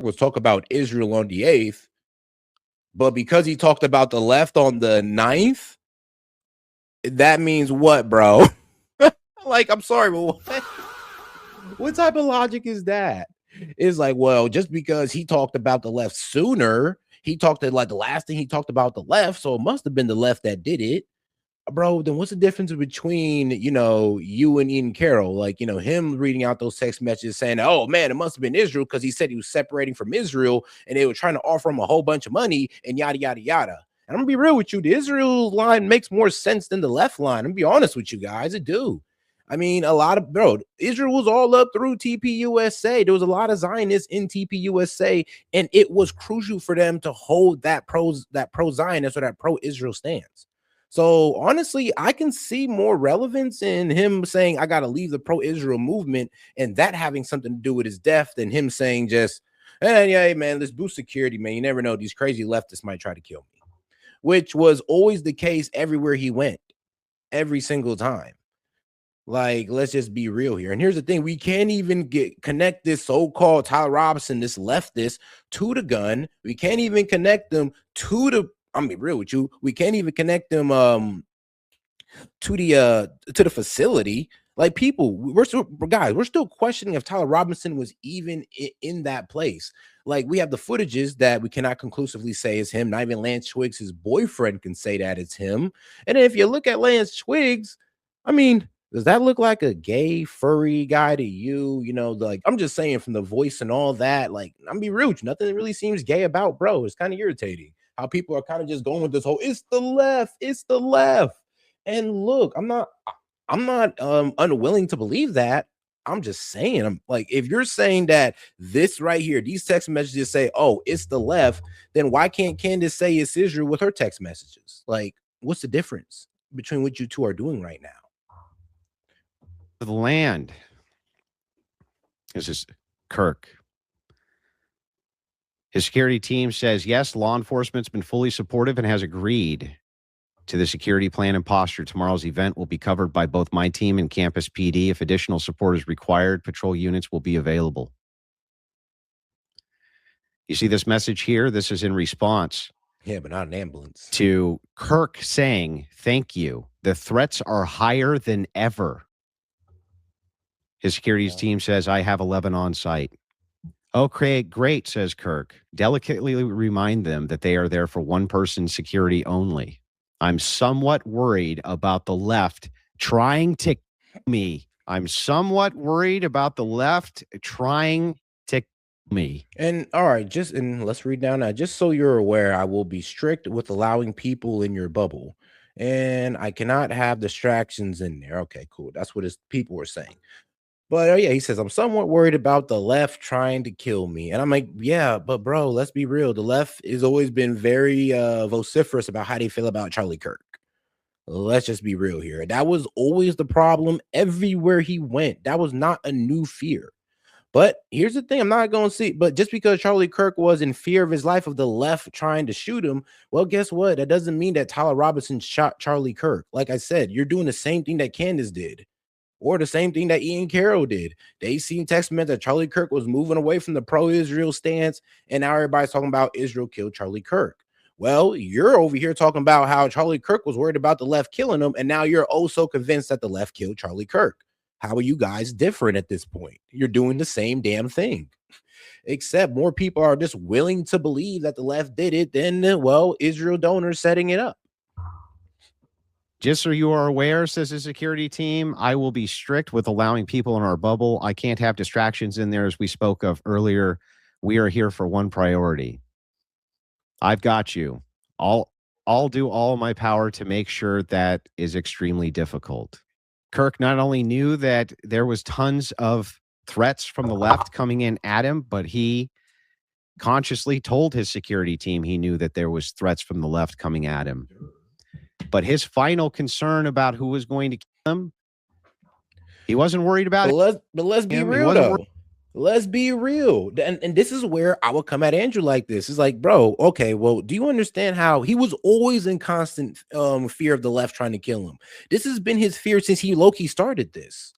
was talk about Israel on the 8th, but because he talked about the left on the 9th, that means what, bro? Like, I'm sorry, but what type of logic is that? It's like, well, just because he talked about the left sooner, he talked to like the last thing he talked about the left, so it must have been the left that did it. Bro, then what's the difference between, you and Ian Carroll? Like, him reading out those text messages saying, oh man, it must have been Israel because he said he was separating from Israel and they were trying to offer him a whole bunch of money and yada, yada, yada. And I'm gonna be real with you. The Israel line makes more sense than the left line. I'm gonna be honest with you guys. It do. I mean, Israel was all up through TPUSA. There was a lot of Zionists in TPUSA, and it was crucial for them to hold that pro-Zionist or that pro-Israel stance. So honestly, I can see more relevance in him saying, I got to leave the pro-Israel movement and that having something to do with his death than him saying just, hey, man, let's boost security, man. You never know. These crazy leftists might try to kill me, which was always the case everywhere he went, every single time. Like, let's just be real here. And here's the thing. We can't even connect this so-called Tyler Robinson, this leftist, to the gun. We can't even connect them to the, I'm gonna be real with you. We can't even connect them to the facility. Like, people, we're still questioning if Tyler Robinson was even in that place. Like, we have the footages that we cannot conclusively say is him. Not even Lance Twiggs, his boyfriend, can say that it's him. And then if you look at Lance Twiggs, I mean, does that look like a gay furry guy to you? Like, I'm just saying, from the voice and all that, like, I'm gonna be real with you, nothing really seems gay about bro. It's kind of irritating how people are kind of just going with this whole it's the left. And look, I'm not unwilling to believe that. I'm just saying, I'm like, if you're saying that this right here, these text messages say, oh, it's the left, then why can't Candace say it's Israel with her text messages? Like, what's the difference between what you two are doing right now? The land. This is Kirk. His security team says, yes, law enforcement's been fully supportive and has agreed to the security plan and posture. Tomorrow's event will be covered by both my team and Campus PD. If additional support is required, patrol units will be available. You see this message here? This is in response. Yeah, but not an ambulance. To Kirk saying, thank you. The threats are higher than ever. His security team says, I have 11 on site. Okay, great, says Kirk. Delicately remind them that they are there for one person's security only. I'm somewhat worried about the left trying to kill me. I'm somewhat worried about the left trying to kill me. And all right, and let's read down now. Just so you're aware, I will be strict with allowing people in your bubble. And I cannot have distractions in there. Okay, cool. That's what his people were saying. But yeah, he says, I'm somewhat worried about the left trying to kill me. And I'm like, yeah, but bro, let's be real. The left has always been very vociferous about how they feel about Charlie Kirk. Let's just be real here. That was always the problem everywhere he went. That was not a new fear. But here's the thing, I'm not going to see, but just because Charlie Kirk was in fear of his life of the left trying to shoot him, well, guess what? That doesn't mean that Tyler Robinson shot Charlie Kirk. Like I said, you're doing the same thing that Candace did. Or the same thing that Ian Carroll did. They seen text messages that Charlie Kirk was moving away from the pro-Israel stance, and now everybody's talking about Israel killed Charlie Kirk. Well, you're over here talking about how Charlie Kirk was worried about the left killing him, and now you're also convinced that the left killed Charlie Kirk. How are you guys different at this point? You're doing the same damn thing. Except more people are just willing to believe that the left did it than, well, Israel donors setting it up. Just so you are aware, says the security team, I will be strict with allowing people in our bubble. I can't have distractions in there, as we spoke of earlier. We are here for one priority. I've got you. I'll do all of my power to make sure that is extremely difficult. Kirk not only knew that there was tons of threats from the left coming in at him, but he consciously told his security team he knew that there was threats from the left coming at him. But his final concern about who was going to kill him, he wasn't worried about it. But let's be real, though. Let's be real. And this is where I would come at Andrew like this. It's like, bro, okay, well, do you understand how he was always in constant fear of the left trying to kill him? This has been his fear since he low-key started this.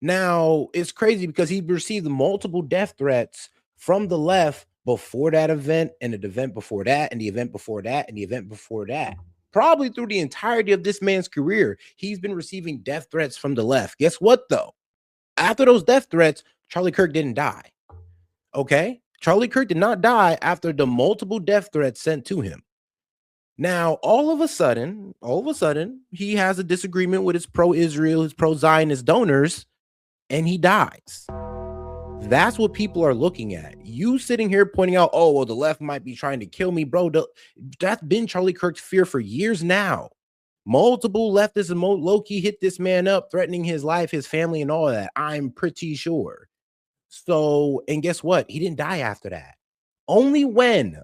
Now, it's crazy because he received multiple death threats from the left before that event, and the event before that, and the event before that, and the event before that. Probably through the entirety of this man's career, he's been receiving death threats from the left. Guess what, though? After those death threats, Charlie Kirk didn't die. Okay? Charlie Kirk did not die after the multiple death threats sent to him. Now, all of a sudden, he has a disagreement with his pro-Israel, his pro-Zionist donors, and he dies. That's what people are looking at. You sitting here pointing out, oh, well, the left might be trying to kill me, bro. That's been Charlie Kirk's fear for years now. Multiple leftists and low-key hit this man up, threatening his life, his family, and all that. I'm pretty sure. So, and guess what? He didn't die after that. Only when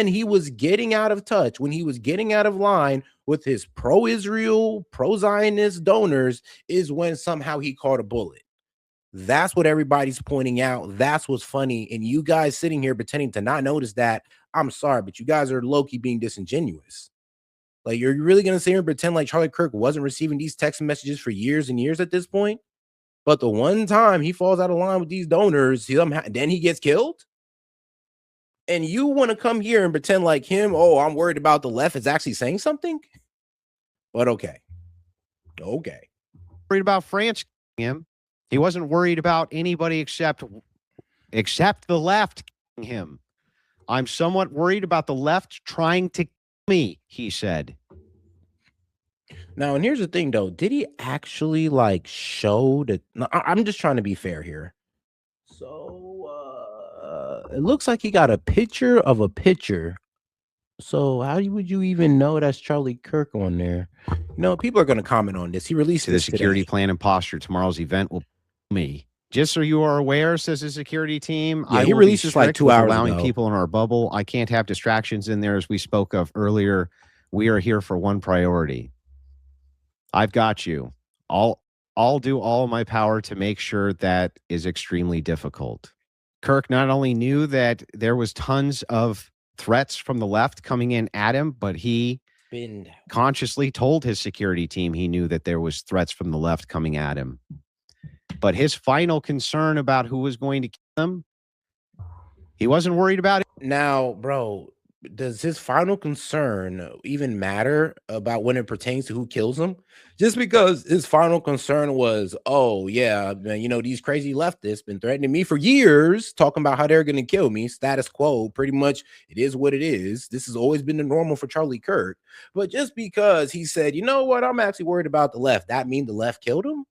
he was getting out of touch, when he was getting out of line with his pro-Israel, pro-Zionist donors, is when somehow he caught a bullet. That's what everybody's pointing out. That's what's funny. And you guys sitting here pretending to not notice that, I'm sorry, but you guys are low-key being disingenuous. Like, you're really going to sit here and pretend like Charlie Kirk wasn't receiving these text messages for years and years at this point? But the one time he falls out of line with these donors, then he gets killed? And you want to come here and pretend like him, oh, I'm worried about the left, is actually saying something? But okay. Worried about France him. He wasn't worried about anybody except the left him. I'm somewhat worried about the left trying to kill me, he said. Now, and here's the thing, though. Did he actually, like, show that? I'm just trying to be fair here. So, it looks like he got a picture of a picture. So, how would you even know that's Charlie Kirk on there? People are going to comment on this. He released the security plan and posture. Tomorrow's event will me. Just so you are aware, says the security team. Yeah, he released this like 2 hours allowing ago. People in our bubble. I can't have distractions in there, as we spoke of earlier. We are here for one priority. I've got you. I'll do all my power to make sure that is extremely difficult. Kirk not only knew that there was tons of threats from the left coming in at him, but he consciously told his security team he knew that there was threats from the left coming at him. But his final concern about who was going to kill him, he wasn't worried about it. Now, bro, does his final concern even matter about when it pertains to who kills him? Just because his final concern was, oh, yeah, man, these crazy leftists been threatening me for years, talking about how they're going to kill me. Status quo, pretty much, it is what it is. This has always been the normal for Charlie Kirk. But just because he said, you know what, I'm actually worried about the left, that mean the left killed him?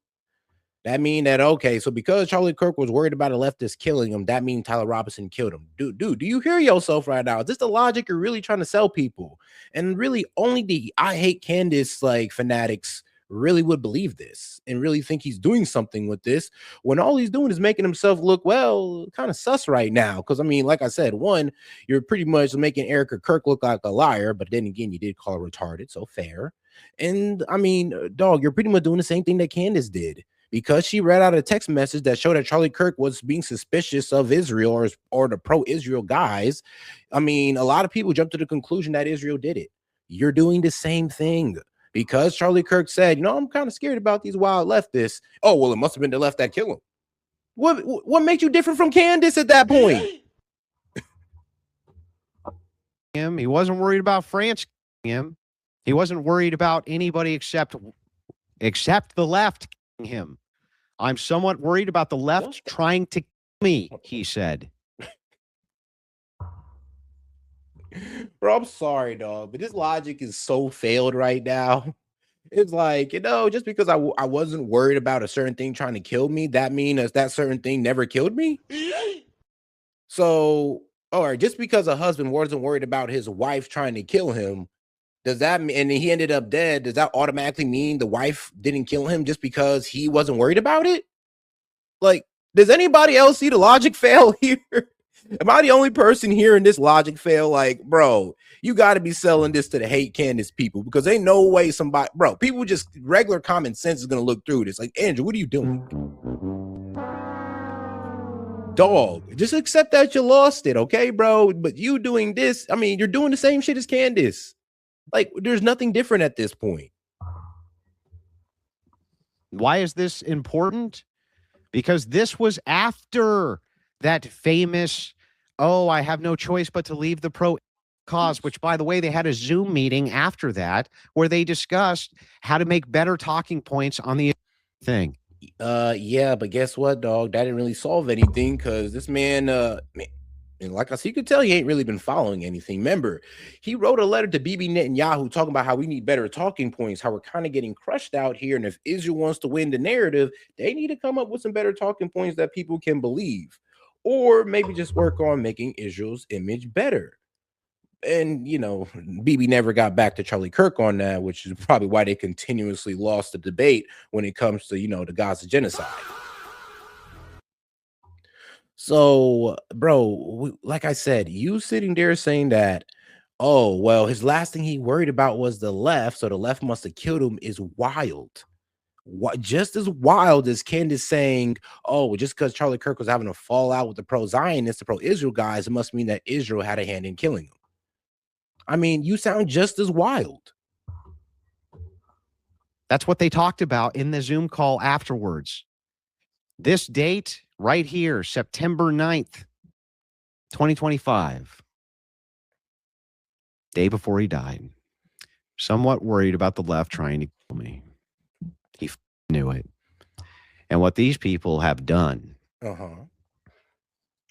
That mean that, okay, so because Charlie Kirk was worried about a leftist killing him, that means Tyler Robinson killed him. Dude, do you hear yourself right now? Is this the logic you're really trying to sell people? And really only the I hate Candace like fanatics really would believe this and really think he's doing something with this, when all he's doing is making himself look, well, kind of sus right now. Because, I mean, like I said, one, you're pretty much making Erika Kirk look like a liar, but then again, you did call her retarded, so fair. And, I mean, dog, you're pretty much doing the same thing that Candace did. Because she read out a text message that showed that Charlie Kirk was being suspicious of Israel or the pro-Israel guys. I mean, a lot of people jumped to the conclusion that Israel did it. You're doing the same thing. Because Charlie Kirk said, I'm kind of scared about these wild leftists. Oh, well, it must have been the left that killed him. What makes you different from Candace at that point? He wasn't worried about France him. He wasn't worried about anybody except the left him. I'm somewhat worried about the left trying to kill me, he said. Bro, I'm sorry, dog, but this logic is so failed right now. It's like, just because I wasn't worried about a certain thing trying to kill me, that means that certain thing never killed me? So, all right, just because a husband wasn't worried about his wife trying to kill him, does that mean, and he ended up dead, does that automatically mean the wife didn't kill him just because he wasn't worried about it? Like, does anybody else see the logic fail here? Am I the only person hearing this logic fail? Like, bro, you got to be selling this to the hate Candace people, because ain't no way somebody, bro, people just regular common sense is going to look through this. Like, Andrew, what are you doing? Dog, just accept that you lost it, okay, bro? But you doing this, I mean, you're doing the same shit as Candace. Like, there's nothing different at this point. Why is this important? Because this was after that famous, oh, I have no choice but to leave the pro cause, which, by the way, they had a Zoom meeting after that where they discussed how to make better talking points on the thing. Yeah, but guess what, dog? That didn't really solve anything because this man, and like I said, you could tell he ain't really been following anything. Remember, he wrote a letter to Bibi Netanyahu talking about how we need better talking points, how we're kind of getting crushed out here. And if Israel wants to win the narrative, they need to come up with some better talking points that people can believe, or maybe just work on making Israel's image better. And Bibi never got back to Charlie Kirk on that, which is probably why they continuously lost the debate when it comes to the Gaza genocide. So, bro, like I said, you sitting there saying that, oh well, his last thing he worried about was the left, so the left must have killed him, is wild. What, just as wild as Candace saying, oh, just because Charlie Kirk was having a fallout with the pro-Zionists, the pro-Israel guys, it must mean that Israel had a hand in killing him. I mean, you sound just as wild. That's what they talked about in the Zoom call afterwards. This date right here, September 9th, 2025, day before he died. Somewhat worried about the left trying to kill me. He knew it. And what these people have done,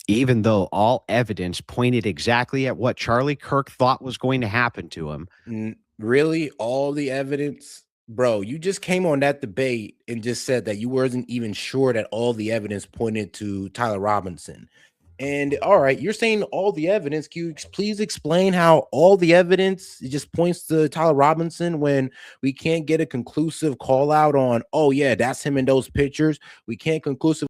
even though all evidence pointed exactly at what Charlie Kirk thought was going to happen to him. Really? All the evidence? Bro, you just came on that debate and just said that you wasn't even sure that all the evidence pointed to Tyler Robinson. And all right, you're saying all the evidence. Can you please explain how all the evidence just points to Tyler Robinson when we can't get a conclusive call out on, oh yeah, that's him in those pictures? We can't conclusively